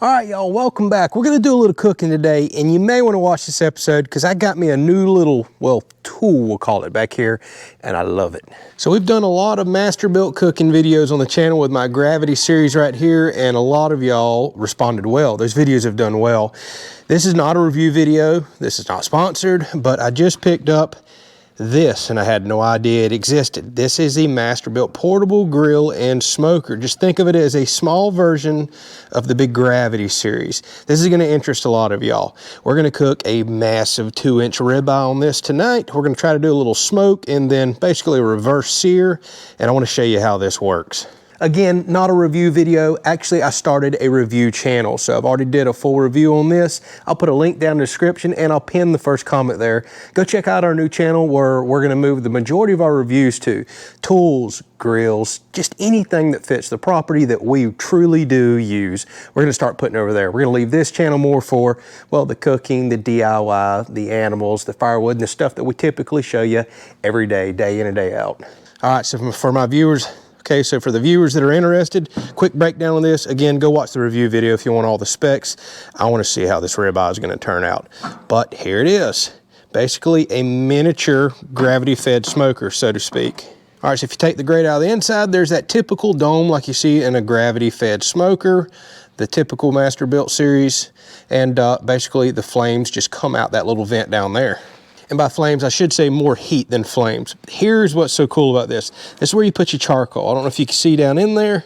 All right, y'all, welcome back. We're gonna do a little cooking today, and you may wanna watch this episode because I got me a new little, well, tool, we'll call it, back here, and I love it. So we've done a lot of Masterbuilt cooking videos on the channel with my Gravity series right here, and a lot of y'all responded well. Those videos have done well. This is not a review video. This is not sponsored, but I just picked up this and I had no idea it existed. This is the Masterbuilt portable grill and smoker. Just think of it as a small version of the big Gravity series. This is going to interest a lot of y'all. We're going to cook a massive 2-inch ribeye on this tonight. We're going to try to do a little smoke and then basically a reverse sear, and I want to show you how this works. Again, not a review video. Actually, I started a review channel, so I've already did a full review on this. I'll put a link down in the description and I'll pin the first comment there. Go check out our new channel where we're gonna move the majority of our reviews to. Tools, grills, just anything that fits the property that we truly do use. We're gonna start putting over there. We're gonna leave this channel more for, well, the cooking, the DIY, the animals, the firewood, and the stuff that we typically show you every day, day in and day out. All right, so for my viewers, okay, so for the viewers that are interested, quick breakdown on this. Again, go watch the review video if you want all the specs. I want to see how this ribeye is going to turn out. But here it is. Basically a miniature gravity-fed smoker, so to speak. All right, so if you take the grate out of the inside, there's that typical dome like you see in a gravity-fed smoker, the typical Masterbuilt series, and basically the flames just come out that little vent down there. And by flames, I should say more heat than flames. Here's what's so cool about this. This is where you put your charcoal. I don't know if you can see down in there.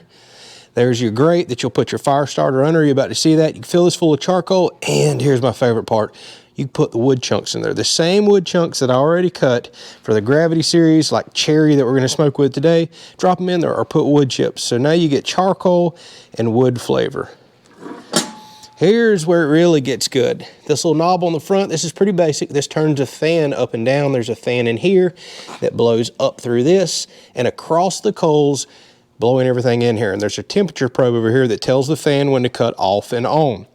There's your grate that you'll put your fire starter under. You're about to see that. You can fill this full of charcoal. And here's my favorite part. You can put the wood chunks in there. The same wood chunks that I already cut for the Gravity series, like cherry that we're going to smoke with today. Drop them in there or put wood chips. So now you get charcoal and wood flavor. Here's where it really gets good. This little knob on the front, this is pretty basic. This turns a fan up and down. There's a fan in here that blows up through this and across the coals, blowing everything in here. And there's a temperature probe over here that tells the fan when to cut off and on.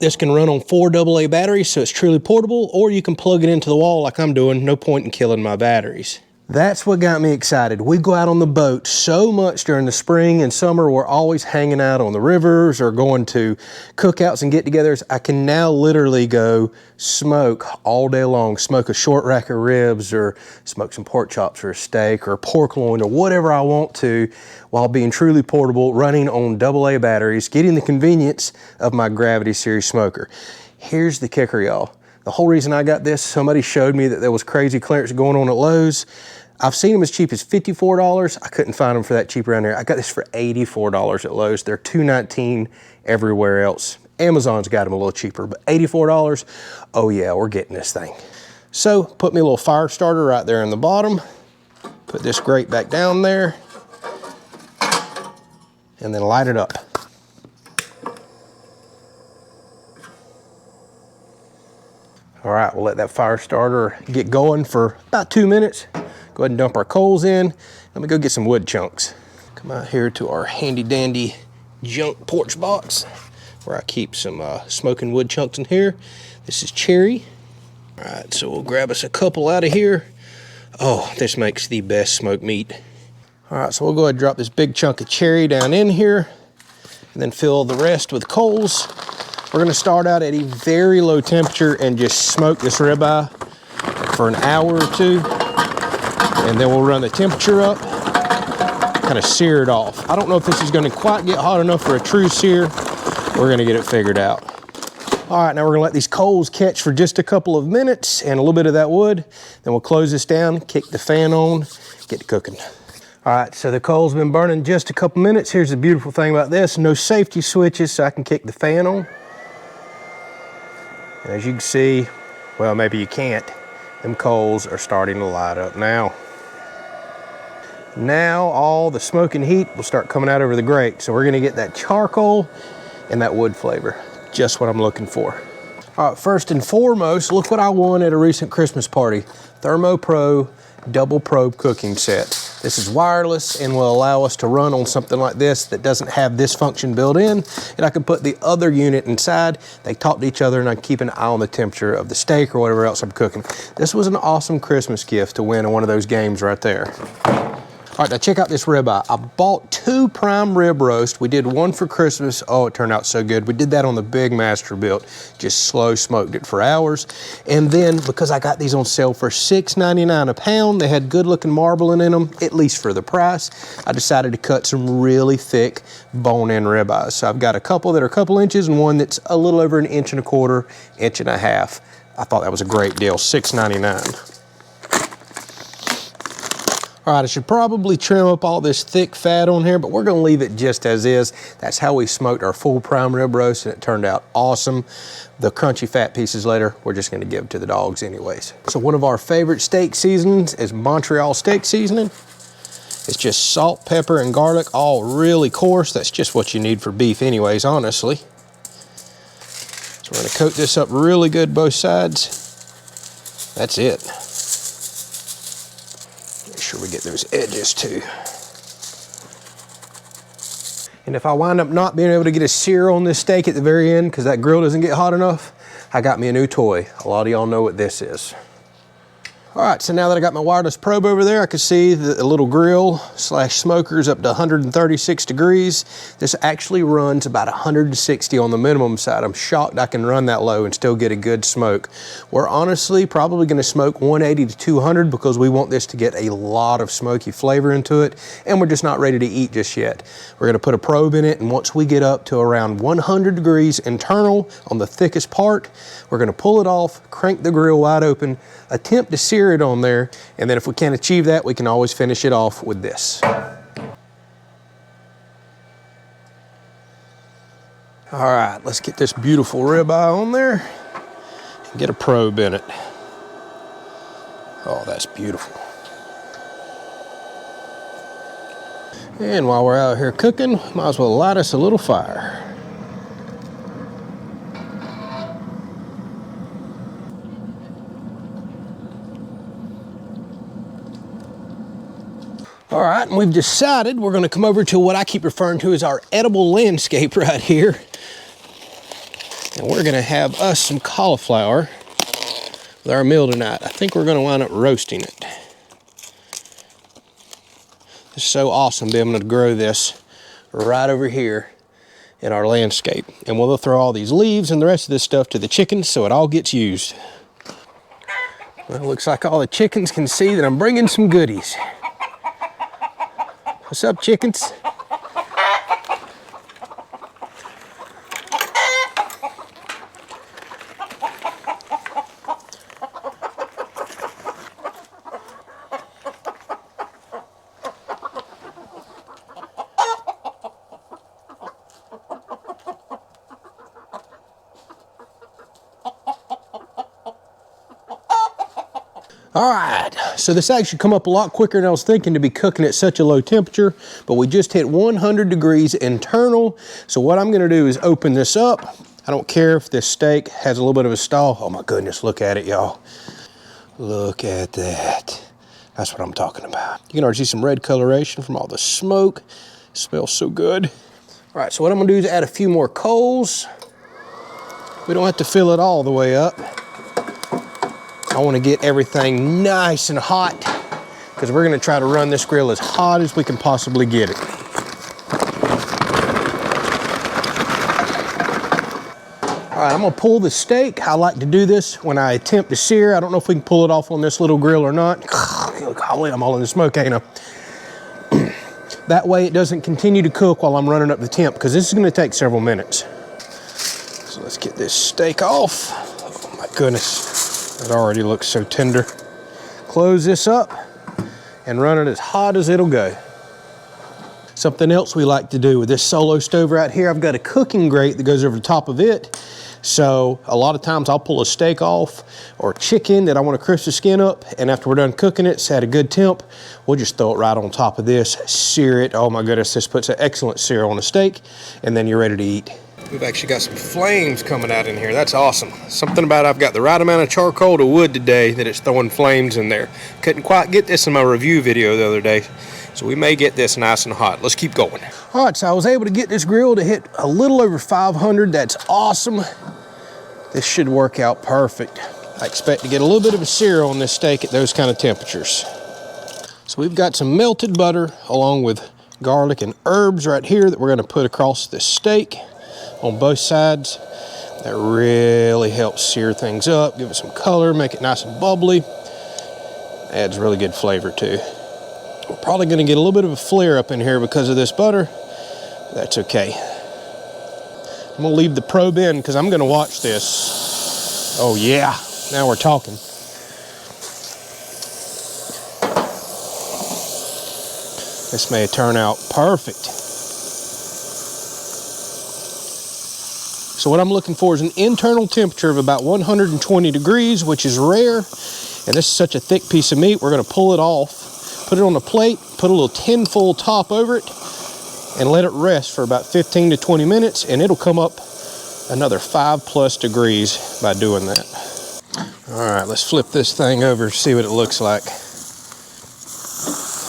This can run on 4 AA batteries, so it's truly portable, or you can plug it into the wall like I'm doing. No point in killing my batteries. That's what got me excited. We go out on the boat so much during the spring and summer. We're always hanging out on the rivers or going to cookouts and get-togethers. I can now literally go smoke all day long, smoke a short rack of ribs or smoke some pork chops or a steak or a pork loin or whatever I want to while being truly portable, running on AA batteries, getting the convenience of my Gravity series smoker. Here's the kicker, y'all. The whole reason I got this, somebody showed me that there was crazy clearance going on at Lowe's. I've seen them as cheap as $54. I couldn't find them for that cheap around here. I got this for $84 at Lowe's. They're $2.19 everywhere else. Amazon's got them a little cheaper, but $84, oh yeah, we're getting this thing. So put me a little fire starter right there in the bottom. Put this grate back down there. And then light it up. All right, we'll let that fire starter get going for about 2 minutes. Go ahead and dump our coals in. Let me go get some wood chunks. Come out here to our handy dandy junk porch box where I keep some smoking wood chunks in here. This is cherry. All right, so we'll grab us a couple out of here. Oh, this makes the best smoked meat. All right, so we'll go ahead and drop this big chunk of cherry down in here and then fill the rest with coals. We're gonna start out at a very low temperature and just smoke this ribeye for an hour or two. And then we'll run the temperature up, kind of sear it off. I don't know if this is gonna quite get hot enough for a true sear. We're gonna get it figured out. All right, now we're gonna let these coals catch for just a couple of minutes and a little bit of that wood. Then we'll close this down, kick the fan on, get to cooking. All right, so the coal's been burning just a couple minutes. Here's the beautiful thing about this, no safety switches, so I can kick the fan on. And as you can see, well, maybe you can't, them coals are starting to light up now. Now all the smoke and heat will start coming out over the grate. So we're gonna get that charcoal and that wood flavor, just what I'm looking for. All right, first and foremost, look what I won at a recent Christmas party. Thermo Pro double probe cooking set. This is wireless and will allow us to run on something like this that doesn't have this function built in. And I can put the other unit inside. They talk to each other and I can keep an eye on the temperature of the steak or whatever else I'm cooking. This was an awesome Christmas gift to win in one of those games right there. All right, now check out this ribeye. I bought 2 prime rib roast. We did one for Christmas. Oh, it turned out so good. We did that on the big Masterbuilt. Just slow smoked it for hours. And then, because I got these on sale for $6.99 a pound, they had good looking marbling in them, at least for the price. I decided to cut some really thick bone-in ribeyes. So I've got a couple that are a couple inches and one that's a little over 1.25 inches, 1.5 inches. I thought that was a great deal, $6.99. All right, I should probably trim up all this thick fat on here, but we're gonna leave it just as is. That's how we smoked our full prime rib roast, and it turned out awesome. The crunchy fat pieces later, we're just gonna give to the dogs anyways. So one of our favorite steak seasonings is Montreal steak seasoning. It's just salt, pepper, and garlic, all really coarse. That's just what you need for beef anyways, honestly. So we're gonna coat this up really good both sides. That's it. Make sure we get those edges too. And if I wind up not being able to get a sear on this steak at the very end because that grill doesn't get hot enough, I got me a new toy. A lot of y'all know what this is. All right, so now that I got my wireless probe over there, I can see the little grill slash smokers up to 136 degrees. This actually runs about 160 on the minimum side. I'm shocked I can run that low and still get a good smoke. We're honestly probably gonna smoke 180 to 200 because we want this to get a lot of smoky flavor into it, and we're just not ready to eat just yet. We're gonna put a probe in it, and once we get up to around 100 degrees internal on the thickest part, we're gonna pull it off, crank the grill wide open, attempt to sear it on there, and then if we can't achieve that, we can always finish it off with this. All right, let's get this beautiful ribeye on there and get a probe in it. Oh, that's beautiful. And while we're out here cooking, might as well light us a little fire. All right, and we've decided we're gonna come over to what I keep referring to as our edible landscape right here. And we're gonna have us some cauliflower with our meal tonight. I think we're gonna wind up roasting it. It's so awesome being able to grow this right over here in our landscape. And we'll throw all these leaves and the rest of this stuff to the chickens so it all gets used. Well, it looks like all the chickens can see that I'm bringing some goodies. What's up, chickens? All right, so this actually come up a lot quicker than I was thinking to be cooking at such a low temperature, but we just hit 100 degrees internal. So what I'm gonna do is open this up. I don't care if this steak has a little bit of a stall. Oh my goodness, look at it, y'all. Look at that. That's what I'm talking about. You can already see some red coloration from all the smoke. It smells so good. All right, so what I'm gonna do is add a few more coals. We don't have to fill it all the way up. I want to get everything nice and hot because we're going to try to run this grill as hot as we can possibly get it. All right, I'm going to pull the steak. I like to do this when I attempt to sear. I don't know if we can pull it off on this little grill or not. Golly, I'm all in the smoke, ain't I? That way it doesn't continue to cook while I'm running up the temp because this is going to take several minutes. So let's get this steak off. Oh my goodness. It already looks so tender. Close this up and run it as hot as it'll go. Something else we like to do with this solo stove right here, I've got a cooking grate that goes over the top of it. So a lot of times I'll pull a steak off or chicken that I want to crisp the skin up, and after we're done cooking it, it's at a good temp, we'll just throw it right on top of this, sear it. Oh my goodness, this puts an excellent sear on a steak, and then you're ready to eat. We've actually got some flames coming out in here. That's awesome. Something about I've got the right amount of charcoal to wood today that it's throwing flames in there. Couldn't quite get this in my review video the other day, so we may get this nice and hot. Let's keep going. All right, so I was able to get this grill to hit a little over 500. That's awesome. This should work out perfect. I expect to get a little bit of a sear on this steak at those kind of temperatures. So we've got some melted butter along with garlic and herbs right here that we're going to put across this steak on both sides. That really helps sear things up, give it some color, make it nice and bubbly. Adds really good flavor too. We're probably going to get a little bit of a flare up in here because of this butter. That's okay. I'm going to leave the probe in because I'm going to watch this. Oh yeah, now we're talking. This may turn out perfect. So what I'm looking for is an internal temperature of about 120 degrees, which is rare. And this is such a thick piece of meat, we're gonna pull it off, put it on a plate, put a little tin foil top over it, and let it rest for about 15 to 20 minutes, and it'll come up another 5+ degrees by doing that. All right, let's flip this thing over, see what it looks like.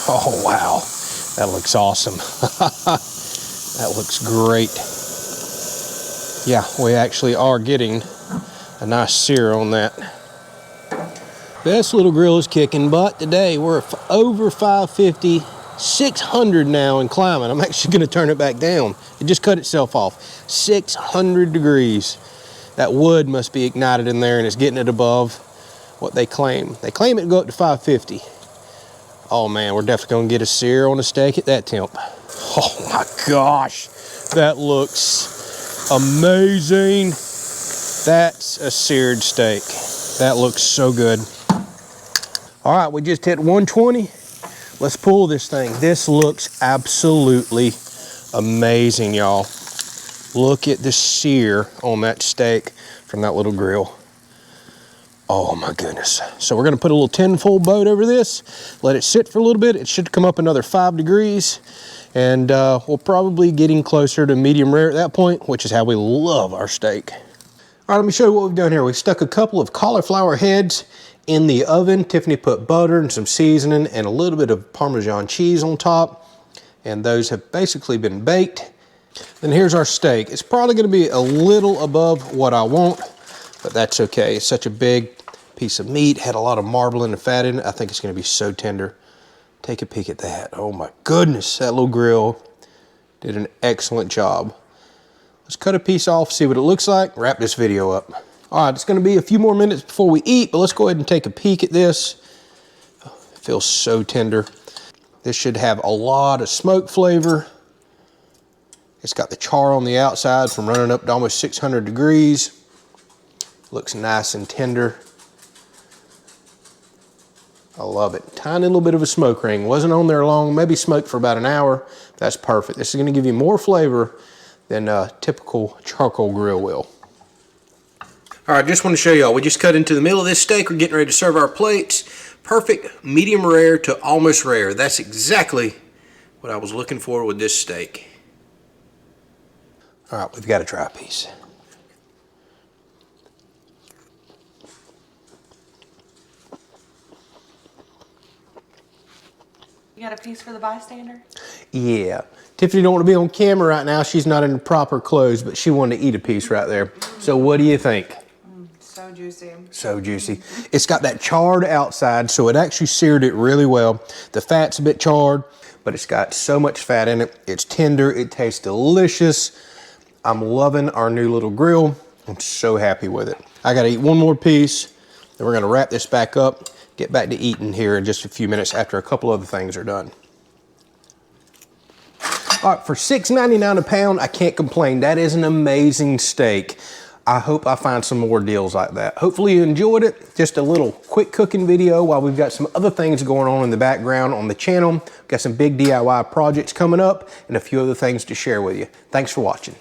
Oh, wow, that looks awesome. That looks great. Yeah, we actually are getting a nice sear on that. This little grill is kicking butt today. We're over 550, 600 now and climbing. I'm actually gonna turn it back down. It just cut itself off. 600 degrees. That wood must be ignited in there and it's getting it above what they claim. They claim it to go up to 550. Oh man, we're definitely gonna get a sear on a steak at that temp. Oh my gosh, that looks amazing. That's a seared steak. That looks so good. All right, we just hit 120. Let's pull this thing. This looks absolutely amazing, y'all. Look at the sear on that steak from that little grill. Oh my goodness. So we're gonna put a little tin-foil boat over this, let it sit for a little bit. It should come up another 5 degrees. And we'll probably getting closer to medium rare at that point, which is how we love our steak. All right, let me show you what we've done here. We stuck a couple of cauliflower heads in the oven. Tiffany put butter and some seasoning and a little bit of Parmesan cheese on top. And those have basically been baked. Then here's our steak. It's probably gonna be a little above what I want, but that's okay. It's such a big piece of meat, had a lot of marbling and fat in it. I think it's gonna be so tender. Take a peek at that. Oh my goodness, that little grill did an excellent job. Let's cut a piece off, see what it looks like, wrap this video up. All right, it's gonna be a few more minutes before we eat, but let's go ahead and take a peek at this. Oh, it feels so tender. This should have a lot of smoke flavor. It's got the char on the outside from running up to almost 600 degrees. Looks nice and tender. I love it. Tiny little bit of a smoke ring. Wasn't on there long, maybe smoked for about an hour. That's perfect. This is gonna give you more flavor than a typical charcoal grill will. All right, just want to show y'all, we just cut into the middle of this steak. We're getting ready to serve our plates. Perfect medium rare to almost rare. That's exactly what I was looking for with this steak. All right, we've got to try a piece. You got a piece for the bystander? Yeah. Tiffany don't want to be on camera right now. She's not in the proper clothes, but she wanted to eat a piece right there. So what do you think? So juicy. So juicy. It's got that charred outside, so it actually seared it really well. The fat's a bit charred, but it's got so much fat in it. It's tender. It tastes delicious. I'm loving our new little grill. I'm so happy with it. I got to eat one more piece, then we're going to wrap this back up, get back to eating here in just a few minutes after a couple other things are done. All right, for $6.99 a pound, I can't complain. That is an amazing steak. I hope I find some more deals like that. Hopefully you enjoyed it. Just a little quick cooking video while we've got some other things going on in the background on the channel. We've got some big DIY projects coming up and a few other things to share with you. Thanks for watching.